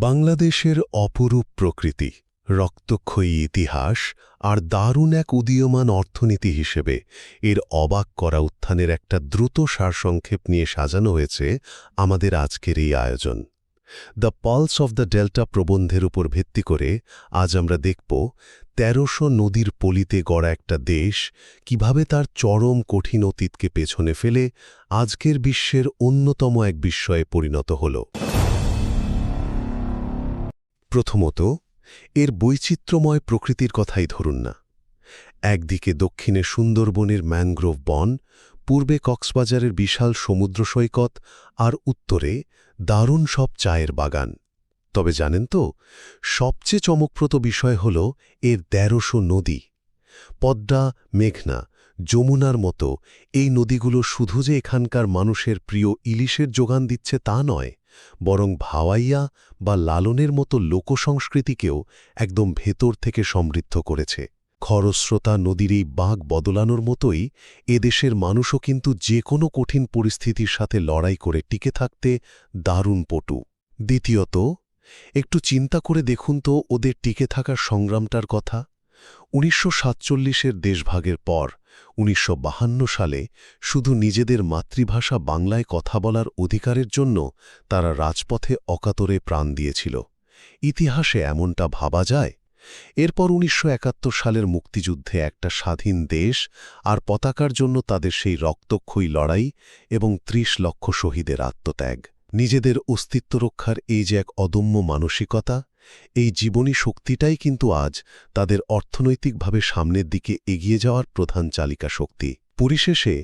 বাংলাদেশের অপরূপ প্রকৃতি, রক্তক্ষয়ী ইতিহাস আর দারুণ এক উদীয়মান অর্থনীতি হিসেবে এর অবাক করা উত্থানের একটা দ্রুত সারসংক্ষেপ নিয়ে সাজানো হয়েছে আমাদের আজকের এই আয়োজন। The pulse of the delta প্রবন্ধের উপর ভিত্তি করে আজ আমরা দেখব ১৩০০ নদীর পলিতে গড়া একটা দেশ কিভাবে তার চরম কঠিন অতীতকে পেছনে ফেলে আজকের বিশ্বের অন্যতম এক বিস্ময়ে পরিণত হল। প্রথমত, এর বৈচিত্র্যময় প্রকৃতির কথাই ধরুন না। একদিকে দক্ষিণে সুন্দরবনের ম্যানগ্রোভ বন, পূর্বে কক্সবাজারের বিশাল সমুদ্র সৈকত আর উত্তরে দারুণ সব চায়ের বাগান। তবে জানেন তো, সবচেয়ে চমকপ্রদ বিষয় হল এর ১৩০০ নদী। পদ্মা, মেঘনা, যমুনার মতো এই নদীগুলো শুধু যে এখানকার মানুষের প্রিয় ইলিশের যোগান দিচ্ছে তা নয়, বরং ভাওয়াইয়া বা লালনের মতো লোকসংস্কৃতিকেও একদম ভেতর থেকে সমৃদ্ধ করেছে। খরস্রোতা নদীর এই বাঁক বদলানোর মতোই এদেশের মানুষও কিন্তু যে কোনো কঠিন পরিস্থিতির সাথে লড়াই করে টিকে থাকতে দারুণ পটু। দ্বিতীয়ত, একটু চিন্তা করে দেখুন তো ওদের টিকে থাকার সংগ্রামটার কথা। ১৯৪৭-এর দেশভাগের পর ১৯৫২ সালে শুধু নিজেদের মাতৃভাষা বাংলায় কথা বলার অধিকারের জন্য তারা রাজপথে অকাতরে প্রাণ দিয়েছিল। ইতিহাসে এমনটা ভাবা যায়? এরপর ১৯৭১ সালের মুক্তিযুদ্ধে একটা স্বাধীন দেশ আর পতাকার জন্য তাদের সেই রক্তক্ষয়ী লড়াই এবং ৩০ লক্ষ শহীদের আত্মত্যাগ, নিজেদের অস্তিত্ব রক্ষার এই যে এক অদম্য মানসিকতা, এই জীবনী শক্তিটাই কিন্তু আজ তাদের অর্থনৈতিকভাবে সামনের দিকে এগিয়ে যাওয়ার প্রধান চালিকা শক্তি। পরিশেষে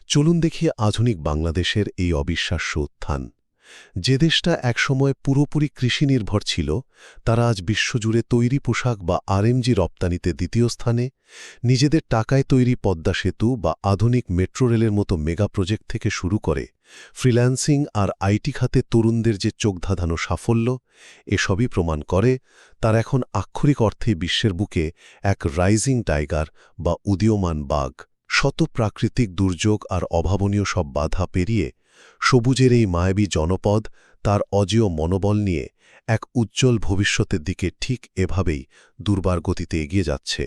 চলুন দেখি আধুনিক বাংলাদেশের এই অবিশ্বাস্য উত্থান। যে দেশটা একসময় পুরোপুরি কৃষিনির্ভর ছিল, তারা আজ বিশ্বজুড়ে তৈরি পোশাক বা আরএমজি রপ্তানিতে দ্বিতীয় স্থানে, নিজেদের টাকায় তৈরি পদ্মা সেতু বা আধুনিক মেট্রো রেলের মতো মেগা প্রজেক্ট থেকে শুরু করে ফ্রিল্যান্সিং আর আইটি খাতে তরুণদের যে চোখধাঁধানো সাফল্য, এসবই প্রমাণ করে তার এখন আক্ষরিক অর্থে বিশ্বের বুকে এক রাইজিং টাইগার বা উদীয়মান বাঘ। শত প্রাকৃতিক দুর্যোগ আর অভাবনীয় সব বাধা পেরিয়ে সবুজের এই মায়াবী জনপদ তার অজেয় মনোবল নিয়ে এক উজ্জ্বল ভবিষ্যতের দিকে ঠিক এভাবেই দুর্বার গতিতে এগিয়ে যাচ্ছে।